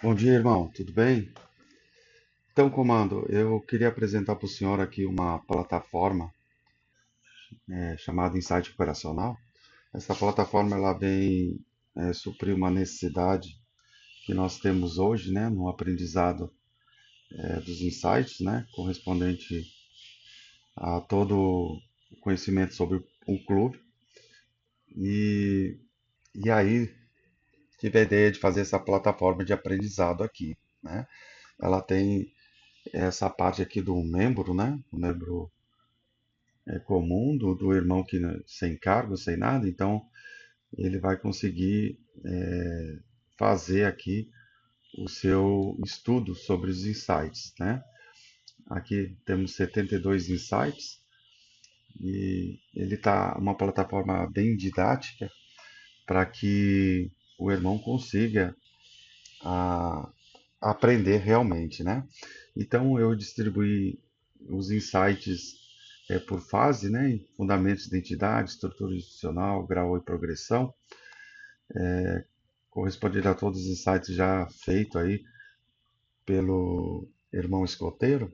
Bom dia, irmão. Tudo bem? Então, comando, eu queria apresentar para o senhor aqui uma plataforma chamada Insight Operacional. Essa plataforma ela vem suprir uma necessidade que nós temos hoje, né, no aprendizado dos insights, né, correspondente a todo o conhecimento sobre o clube. E, e aí tive a ideia de fazer essa plataforma de aprendizado aqui, né? Ela tem essa parte aqui do membro, né? O membro comum do irmão que sem cargo, sem nada, então ele vai conseguir fazer aqui o seu estudo sobre os insights, né? Aqui temos 72 insights e ele está uma plataforma bem didática para que o irmão consiga a, aprender realmente, né? Então eu distribuí os insights por fase, né? Fundamentos de identidade, estrutura institucional, grau e progressão, correspondendo a todos os insights já feitos aí pelo irmão escoteiro.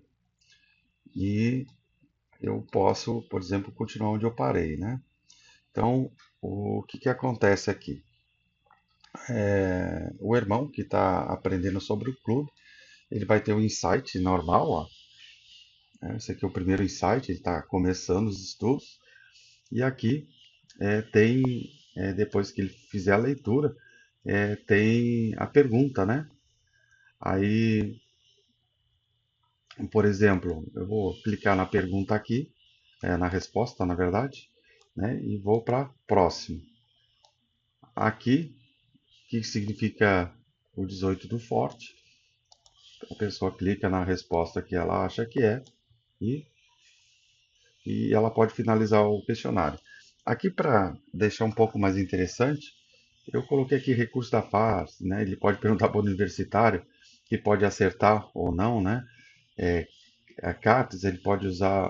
E eu posso, por exemplo, continuar onde eu parei, né? Então, o que acontece aqui? O irmão que está aprendendo sobre o clube, ele vai ter um insight normal, ó, né? Esse aqui é o primeiro insight, ele está começando os estudos. E aqui tem, depois que ele fizer a leitura, tem a pergunta, né? Aí, por exemplo, eu vou clicar na pergunta aqui, na resposta, na verdade, né? E vou para próximo. Aqui, o que significa o 18 do Forte? A pessoa clica na resposta que ela acha que é e, e ela pode finalizar o questionário. Aqui, para deixar um pouco mais interessante, eu coloquei aqui recurso da FARS, né? Ele pode perguntar para o universitário, que pode acertar ou não, né? É, a cartas, ele pode usar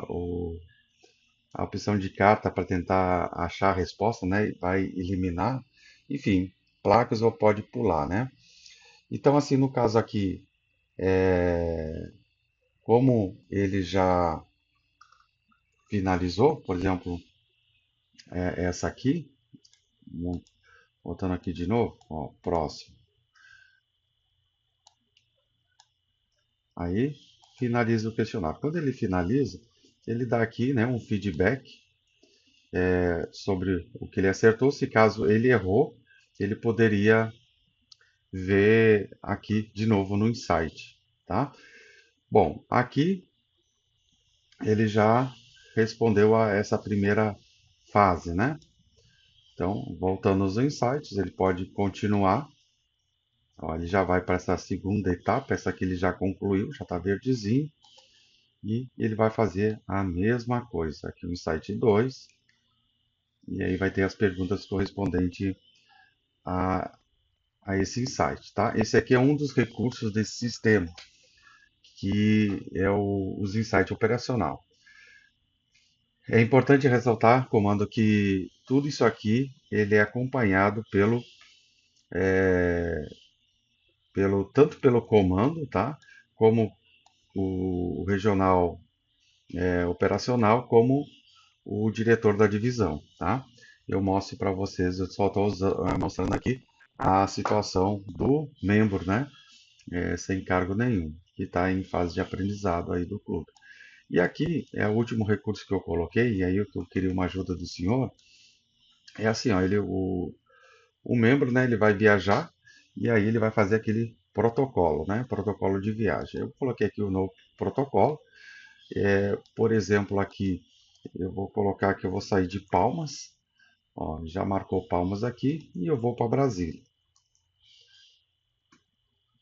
a opção de carta para tentar achar a resposta, né? Vai eliminar, enfim, placas ou pode pular, né? Então, assim, no caso aqui, como ele já finalizou, por exemplo, essa aqui, voltando aqui de novo, ó, próximo. Aí, finaliza o questionário. Quando ele finaliza, ele dá aqui, né, um feedback sobre o que ele acertou. Se caso ele errou, ele poderia ver aqui de novo no Insight, tá? Bom, aqui ele já respondeu a essa primeira fase, né? Então, voltando aos insights, ele pode continuar. Ó, ele já vai para essa segunda etapa, essa aqui ele já concluiu, já está verdezinho. E ele vai fazer a mesma coisa. Aqui o insight 2. E aí vai ter as perguntas correspondentes a, a esse insight, tá? Esse aqui é um dos recursos desse sistema, que é os insight operacional. É importante ressaltar, comando, que tudo isso aqui ele é acompanhado tanto pelo comando, tá? Como o regional operacional, como o diretor da divisão, tá? Eu mostro para vocês, eu só estou mostrando aqui a situação do membro, né? Sem cargo nenhum, que está em fase de aprendizado aí do clube. E aqui é o último recurso que eu coloquei, e aí eu queria uma ajuda do senhor. É assim, ó, o membro, né, ele vai viajar e aí ele vai fazer aquele protocolo, né, protocolo de viagem. Eu coloquei aqui o novo protocolo. Por exemplo, aqui eu vou colocar que eu vou sair de Palmas, ó, já marcou Palmas aqui e eu vou para Brasília.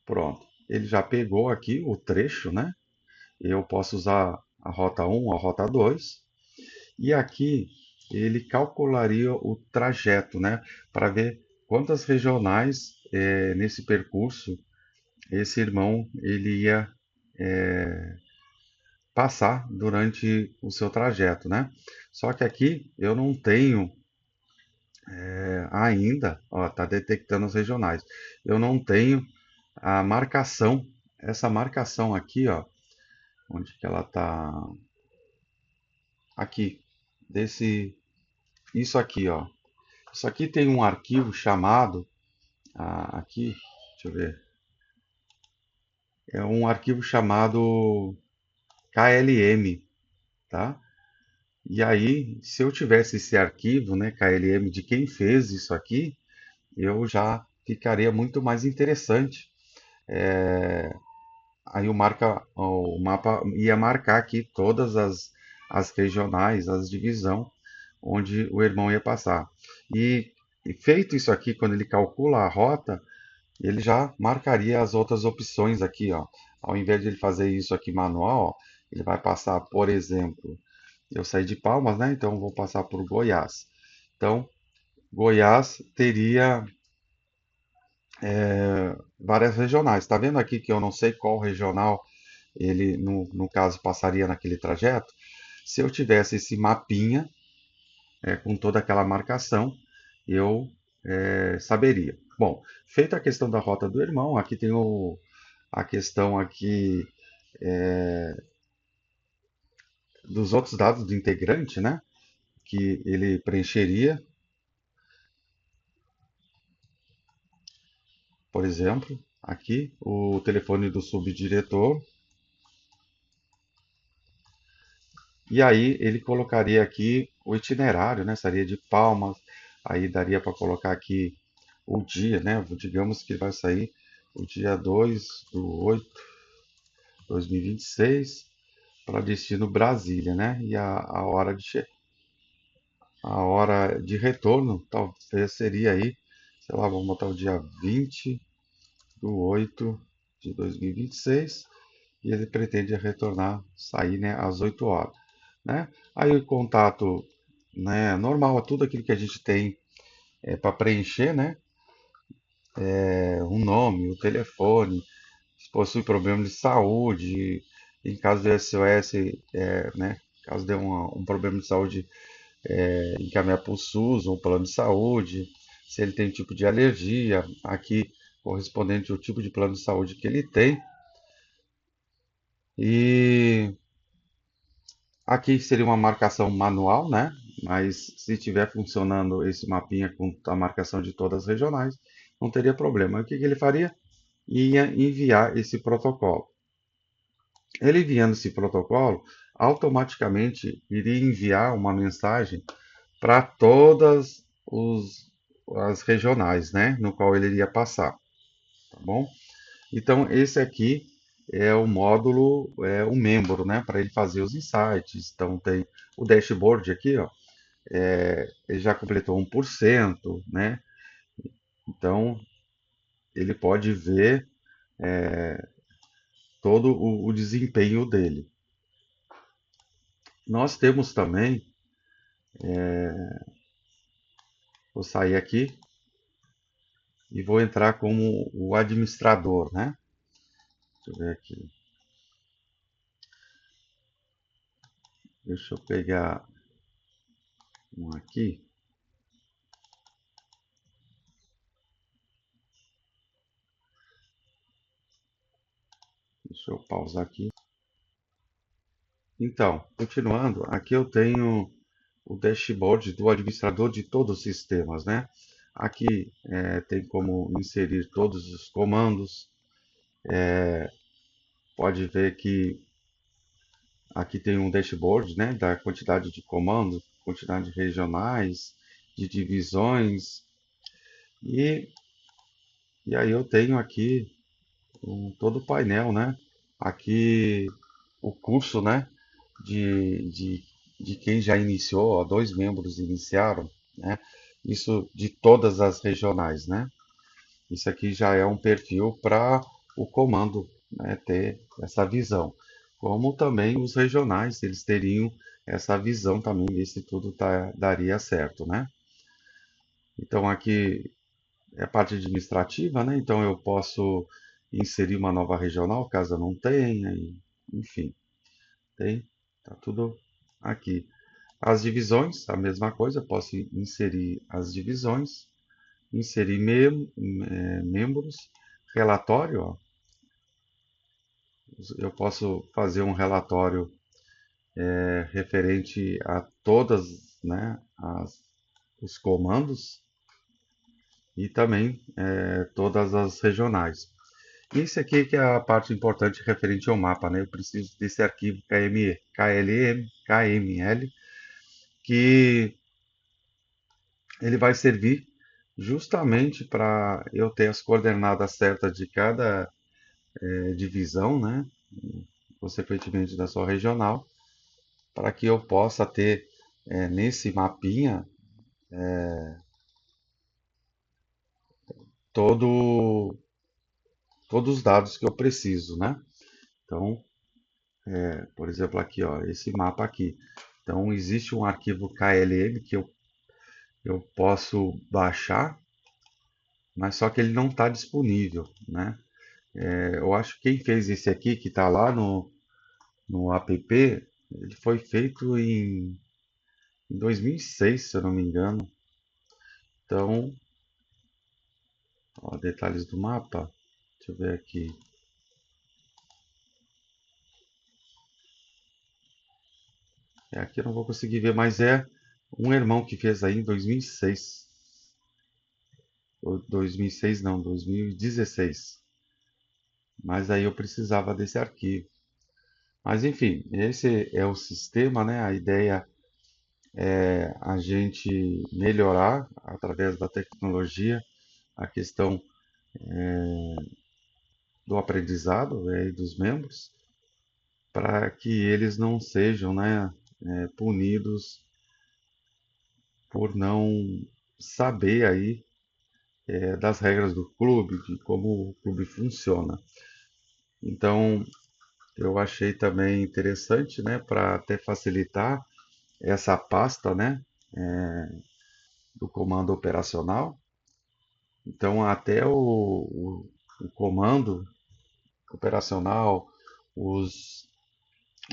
Pronto. Ele já pegou aqui o trecho, né? Eu posso usar a rota 1, a rota 2, e aqui ele calcularia o trajeto, né, para ver quantas regionais nesse percurso esse irmão ele ia passar durante o seu trajeto, né? Só que aqui eu não tenho ainda, ó, tá detectando os regionais. Eu não tenho a marcação, essa marcação aqui, ó, onde que ela tá? Aqui, desse, isso aqui, ó. Isso aqui tem um arquivo chamado, aqui, deixa eu ver, é um arquivo chamado KLM, tá? E aí, se eu tivesse esse arquivo, né, KLM de quem fez isso aqui, eu já ficaria muito mais interessante. Aí o mapa ia marcar aqui todas as regionais, as divisão onde o irmão ia passar. E feito isso aqui, quando ele calcula a rota, ele já marcaria as outras opções aqui, ó. Ao invés de ele fazer isso aqui manual, ó, ele vai passar, por exemplo, eu saí de Palmas, né? Então vou passar por Goiás. Então, Goiás teria várias regionais. Está vendo aqui que eu não sei qual regional ele, no caso, passaria naquele trajeto? Se eu tivesse esse mapinha com toda aquela marcação, eu saberia. Bom, feita a questão da rota do irmão, aqui tem a questão aqui dos outros dados do integrante, né? Que ele preencheria, por exemplo, aqui o telefone do subdiretor, e aí ele colocaria aqui o itinerário, né? Seria de Palmas, aí daria para colocar aqui o dia, né? Digamos que vai sair o dia 2/8/2026 para destino Brasília, né? E a hora de retorno talvez seria aí, sei lá, vamos botar o dia 20/8/2026 e ele pretende retornar, sair, né, às 8 horas, né? Aí o contato, né, normal, tudo aquilo que a gente tem para preencher, né? O nome, o telefone, se possui problema de saúde, em caso de SOS, né? Caso dê um problema de saúde, encaminhar para o SUS ou plano de saúde, se ele tem tipo de alergia, aqui correspondente ao tipo de plano de saúde que ele tem. E aqui seria uma marcação manual, né? Mas se estiver funcionando esse mapinha com a marcação de todas as regionais, não teria problema. E o que ele faria? Ia enviar esse protocolo. Ele enviando esse protocolo, automaticamente iria enviar uma mensagem para todas as regionais, né? No qual ele iria passar, tá bom? Então, esse aqui é o módulo, o membro, né? Para ele fazer os insights. Então, tem o dashboard aqui, ó. Ele já completou 1%, né? Então, ele pode ver todo o desempenho dele. Nós temos também, vou sair aqui e vou entrar como o administrador, né? Deixa eu ver aqui. Deixa eu pegar um aqui. Deixa eu pausar aqui. Então, continuando, aqui eu tenho o dashboard do administrador de todos os sistemas, né? Aqui tem como inserir todos os comandos. Pode ver que aqui tem um dashboard, né, da quantidade de comandos, quantidade de regionais, de divisões. E, e aí eu tenho aqui todo o painel, né? Aqui o curso, né? De, de, de quem já iniciou, ó, 2 membros iniciaram, né? Isso de todas as regionais, né? Isso aqui já é um perfil para o comando, né, ter essa visão. Como também os regionais, eles teriam essa visão também, ver se tudo daria certo, né? Então aqui é a parte administrativa, né? Então eu posso inserir uma nova regional, caso eu não tenha, enfim, tem, tá tudo aqui. As divisões, a mesma coisa, posso inserir as divisões, inserir membros, relatório, ó, eu posso fazer um relatório referente a todas, né, os comandos e também todas as regionais. Isso aqui que é a parte importante referente ao mapa, né? Eu preciso desse arquivo KML, que ele vai servir justamente para eu ter as coordenadas certas de cada divisão, né? Consequentemente da sua regional, para que eu possa ter nesse mapinha todo, todos os dados que eu preciso, né? Então, por exemplo, aqui, ó, esse mapa aqui. Então, existe um arquivo KLM que eu posso baixar, mas só que ele não está disponível, né? Eu acho que quem fez esse aqui, que está lá no app, ele foi feito em 2006, se eu não me engano. Então, ó, detalhes do mapa. Deixa eu ver aqui. Aqui eu não vou conseguir ver, mas é um irmão que fez aí em 2006. Ou 2006 não, 2016. Mas aí eu precisava desse arquivo. Mas enfim, esse é o sistema, né? A ideia é a gente melhorar através da tecnologia a questão do aprendizado, né, e dos membros, para que eles não sejam, né, punidos por não saber aí das regras do clube, de como o clube funciona. Então, eu achei também interessante, né, para até facilitar essa pasta, né, do comando operacional. Então, até o comando operacional, os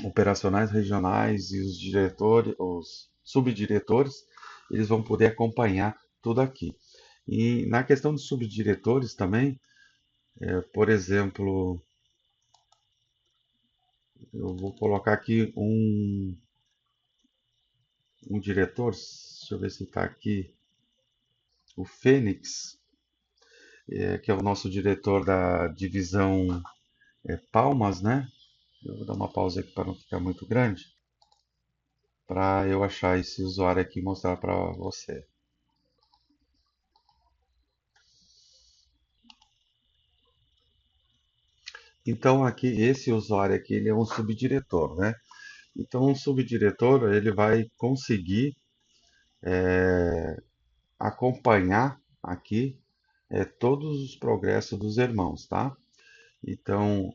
operacionais regionais e os diretores, os subdiretores, eles vão poder acompanhar tudo aqui. E na questão de subdiretores também, por exemplo, eu vou colocar aqui um diretor, deixa eu ver se está aqui, o Fênix, que é o nosso diretor da divisão Palmas, né? Eu vou dar uma pausa aqui para não ficar muito grande, para eu achar esse usuário aqui e mostrar para você. Então aqui esse usuário aqui ele é um subdiretor, né? Então um subdiretor ele vai conseguir acompanhar aqui todos os progressos dos irmãos, tá? Então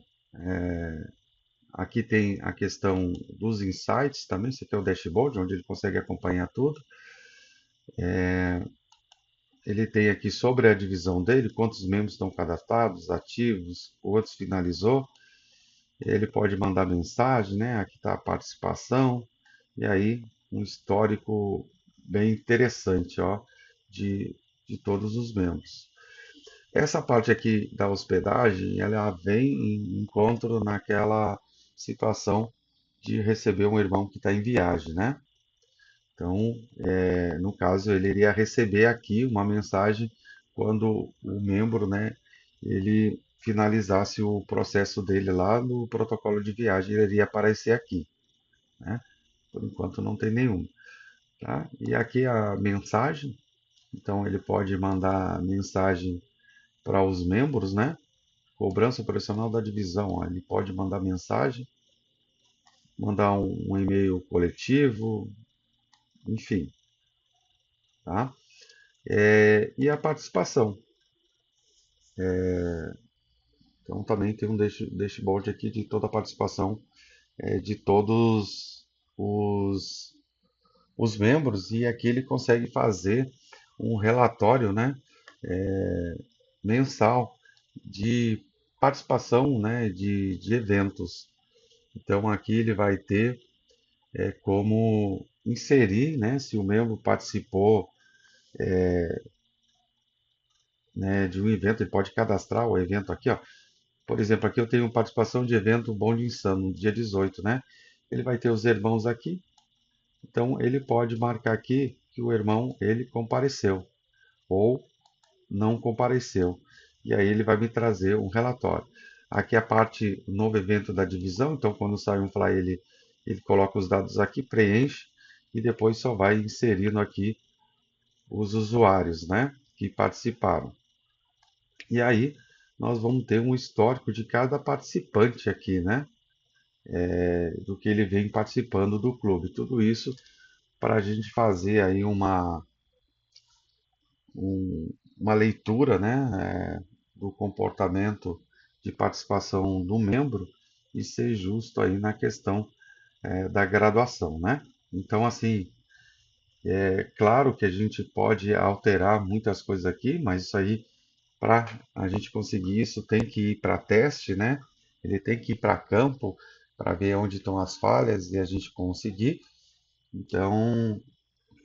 aqui tem a questão dos insights também, esse aqui é o dashboard, onde ele consegue acompanhar tudo. Ele tem aqui sobre a divisão dele, quantos membros estão cadastrados, ativos, quantos finalizou. Ele pode mandar mensagem, né? Aqui está a participação, e aí um histórico bem interessante, ó, de, de todos os membros. Essa parte aqui da hospedagem, ela vem em encontro naquela situação de receber um irmão que está em viagem, né? Então, no caso, ele iria receber aqui uma mensagem quando o membro, né, ele finalizasse o processo dele lá no protocolo de viagem, ele iria aparecer aqui, né? Por enquanto não tem nenhum, tá? E aqui a mensagem, então ele pode mandar mensagem para os membros, né? Cobrança operacional da divisão, ó, ele pode mandar mensagem, mandar um e-mail coletivo, enfim, tá? E a participação. Então também tem um dashboard aqui de toda a participação de todos os, os membros e aqui ele consegue fazer um relatório, né, mensal de participação, né, de eventos. Então aqui ele vai ter como inserir, né, se o membro participou né, de um evento, ele pode cadastrar o evento aqui, ó. Por exemplo, aqui eu tenho participação de evento Bonde Insano, no dia 18, né? Ele vai ter os irmãos aqui, então ele pode marcar aqui que o irmão ele compareceu ou não compareceu. E aí ele vai me trazer um relatório. Aqui é a parte, novo evento da divisão, então quando sai um flyer ele coloca os dados aqui, preenche e depois só vai inserindo aqui os usuários, né, que participaram. E aí nós vamos ter um histórico de cada participante aqui, né, do que ele vem participando do clube. Tudo isso para a gente fazer aí uma leitura, né, do comportamento de participação do membro e ser justo aí na questão da graduação, né? Então, assim, é claro que a gente pode alterar muitas coisas aqui, mas isso aí, para a gente conseguir isso, tem que ir para teste, né? Ele tem que ir para campo para ver onde estão as falhas e a gente conseguir. Então,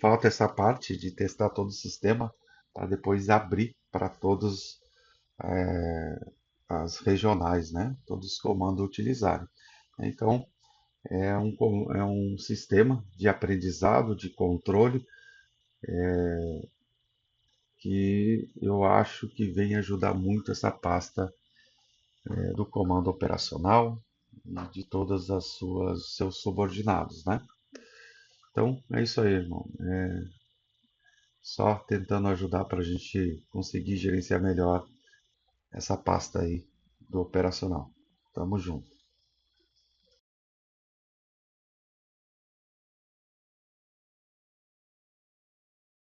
falta essa parte de testar todo o sistema para depois abrir para todos as regionais, né? Todos os comandos utilizarem. Então, é um sistema de aprendizado, de controle, que eu acho que vem ajudar muito essa pasta do comando operacional e de todas as suas seus subordinados, né? Então, é isso aí, irmão. Só tentando ajudar para a gente conseguir gerenciar melhor essa pasta aí do operacional. Tamo junto.